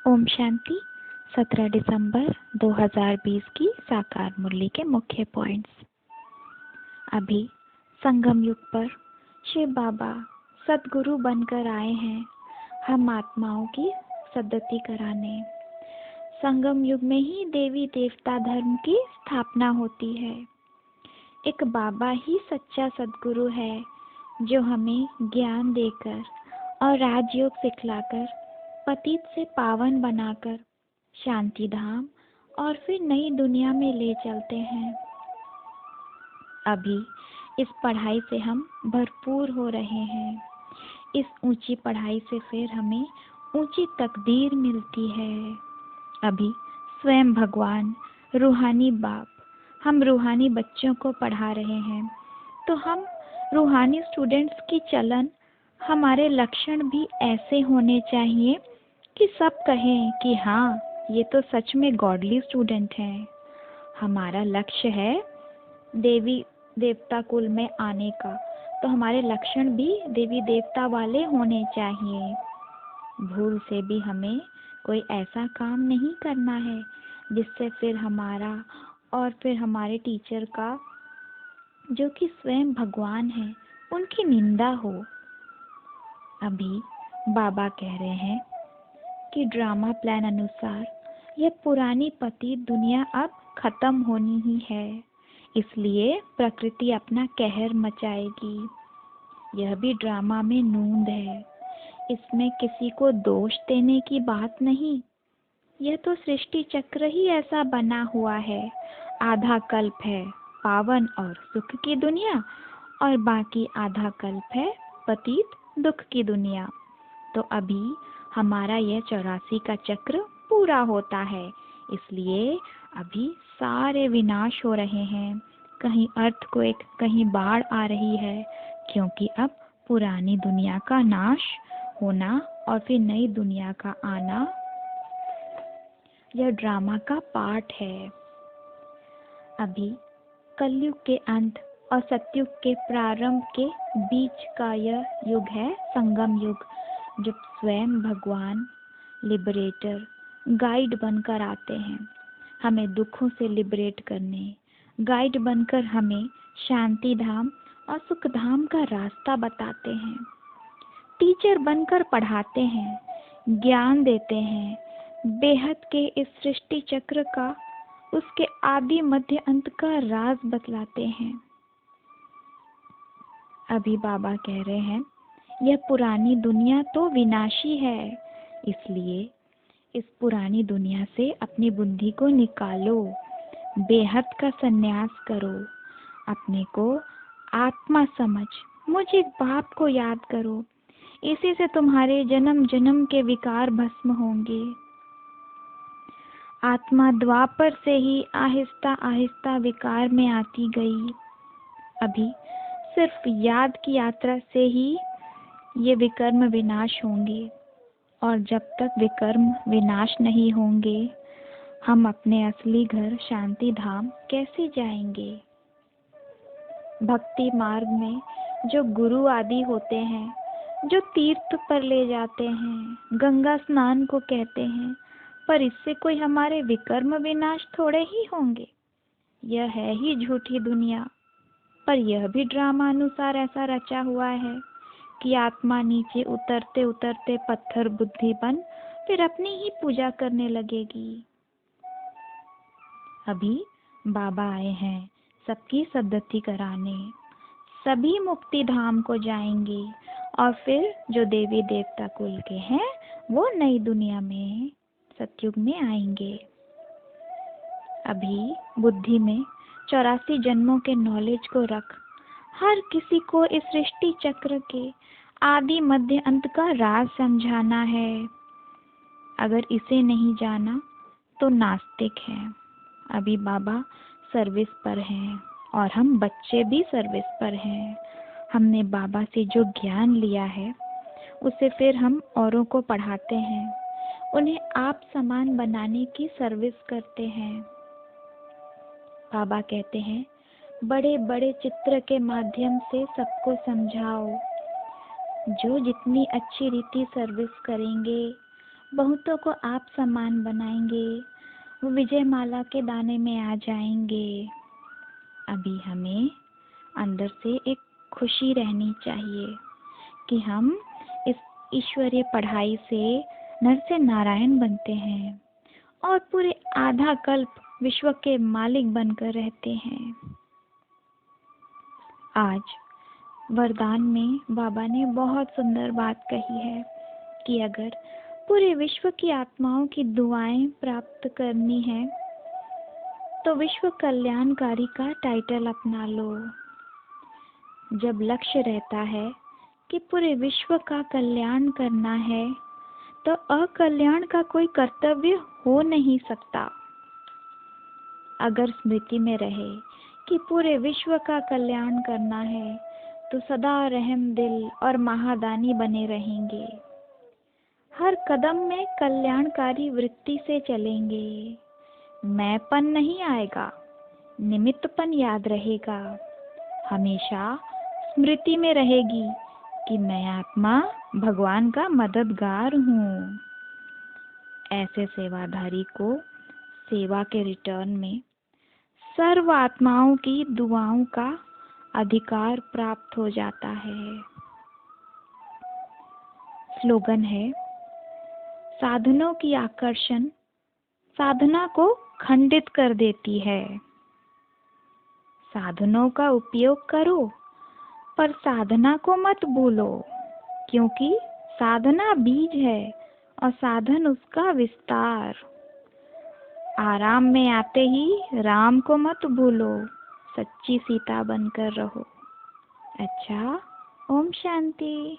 ओम शांति। 17 दिसंबर 2020 की साकार मुरली के मुख्य पॉइंट्स। अभी संगम युग पर शिव बाबा सदगुरु बनकर आए हैं हम आत्माओं की सद्गति कराने। संगम युग में ही देवी देवता धर्म की स्थापना होती है। एक बाबा ही सच्चा सदगुरु है जो हमें ज्ञान देकर और राजयोग सिखलाकर पतित से पावन बनाकर शांति धाम और फिर नई दुनिया में ले चलते हैं। अभी इस पढ़ाई से हम भरपूर हो रहे हैं। इस ऊंची पढ़ाई से फिर हमें ऊंची तकदीर मिलती है। अभी स्वयं भगवान रूहानी बाप हम रूहानी बच्चों को पढ़ा रहे हैं, तो हम रूहानी स्टूडेंट्स की चलन हमारे लक्षण भी ऐसे होने चाहिए कि सब कहें कि हाँ, ये तो सच में गॉडली स्टूडेंट हैं। हमारा लक्ष्य है देवी देवता कुल में आने का, तो हमारे लक्षण भी देवी देवता वाले होने चाहिए। भूल से भी हमें कोई ऐसा काम नहीं करना है जिससे फिर हमारा और फिर हमारे टीचर का, जो कि स्वयं भगवान है, उनकी निंदा हो। अभी बाबा कह रहे हैं कि ड्रामा प्लान अनुसार यह पुरानी पतित दुनिया अब खत्म होनी ही है, इसलिए प्रकृति अपना कहर मचाएगी। यह भी ड्रामा में नूंद है, इसमें किसी को दोष देने की बात नहीं। यह तो सृष्टि चक्र ही ऐसा बना हुआ है। आधा कल्प है पावन और सुख की दुनिया और बाकी आधा कल्प है पतित दुख की दुनिया। तो अभी हमारा यह 84 का चक्र पूरा होता है, इसलिए अभी सारे विनाश हो रहे हैं। कहीं अर्थक्वेक, कहीं बाढ़ आ रही है, क्योंकि अब पुरानी दुनिया का नाश होना और फिर नई दुनिया का आना यह ड्रामा का पार्ट है। अभी कलयुग के अंत और सतयुग के प्रारंभ के बीच का यह युग है संगम युग, जब स्वयं भगवान लिबरेटर गाइड बनकर आते हैं हमें दुखों से लिबरेट करने। गाइड बनकर हमें शांति धाम और सुख धाम का रास्ता बताते हैं। टीचर बनकर पढ़ाते हैं, ज्ञान देते हैं, बेहद के इस सृष्टि चक्र का, उसके आदि मध्य अंत का राज बतलाते हैं। अभी बाबा कह रहे हैं यह पुरानी दुनिया तो विनाशी है, इसलिए इस पुरानी दुनिया से अपनी बुद्धि को निकालो, बेहद का संन्यास करो, अपने को आत्मा समझ मुझे बाप को याद करो। इसी से तुम्हारे जन्म जन्म के विकार भस्म होंगे। आत्मा द्वापर से ही आहिस्ता आहिस्ता विकार में आती गई। अभी सिर्फ याद की यात्रा से ही ये विकर्म विनाश होंगे, और जब तक विकर्म विनाश नहीं होंगे हम अपने असली घर शांति धाम कैसे जाएंगे। भक्ति मार्ग में जो गुरु आदि होते हैं, जो तीर्थ पर ले जाते हैं, गंगा स्नान को कहते हैं, पर इससे कोई हमारे विकर्म विनाश थोड़े ही होंगे। यह है ही झूठी दुनिया। पर यह भी ड्रामा अनुसार ऐसा रचा हुआ है कि आत्मा नीचे उतरते उतरते पत्थर बुद्धि बन फिर अपनी ही पूजा करने लगेगी। अभी बाबा आए हैं सबकी सद्गति कराने। सभी मुक्ति धाम को जाएंगे और फिर जो देवी देवता कुल के हैं वो नई दुनिया में सतयुग में आएंगे। अभी बुद्धि में 84 जन्मों के नॉलेज को रख हर किसी को इस सृष्टि चक्र के आदि मध्य अंत का राज समझाना है। अगर इसे नहीं जाना तो नास्तिक है। अभी बाबा सर्विस पर हैं और हम बच्चे भी सर्विस पर हैं। हमने बाबा से जो ज्ञान लिया है उसे फिर हम औरों को पढ़ाते हैं, उन्हें आप समान बनाने की सर्विस करते हैं। बाबा कहते हैं बड़े बड़े चित्र के माध्यम से सबको समझाओ। जो जितनी अच्छी रीति सर्विस करेंगे बहुतों को आप समान बनाएंगे, वो विजय माला के दाने में आ जाएंगे। अभी हमें अंदर से एक खुशी रहनी चाहिए कि हम इस ईश्वरीय पढ़ाई से नर से नारायण बनते हैं और पूरे आधा कल्प विश्व के मालिक बनकर रहते हैं। आज वरदान में बाबा ने बहुत सुंदर बात कही है कि अगर पूरे विश्व की आत्माओं की दुआएं प्राप्त करनी है तो विश्व कल्याणकारी का टाइटल अपना लो। जब लक्ष्य रहता है कि पूरे विश्व का कल्याण करना है तो अकल्याण का कोई कर्तव्य हो नहीं सकता। अगर स्मृति में रहे कि पूरे विश्व का कल्याण करना है तो सदा रहम दिल और महादानी बने रहेंगे। हर कदम में कल्याणकारी वृत्ति से चलेंगे। मैंपन नहीं आएगा, निमित्तपन याद रहेगा। हमेशा स्मृति में रहेगी कि मैं आत्मा भगवान का मददगार हूँ। ऐसे सेवाधारी को सेवा के रिटर्न में सर्व आत्माओं की दुआओं का अधिकार प्राप्त हो जाता है। स्लोगन है, साधनों की आकर्षण साधना को खंडित कर देती है। साधनों का उपयोग करो पर साधना को मत भूलो, क्योंकि साधना बीज है और साधन उसका विस्तार। आराम में आते ही राम को मत भूलो, सच्ची सीता बनकर रहो। अच्छा, ओम शांति।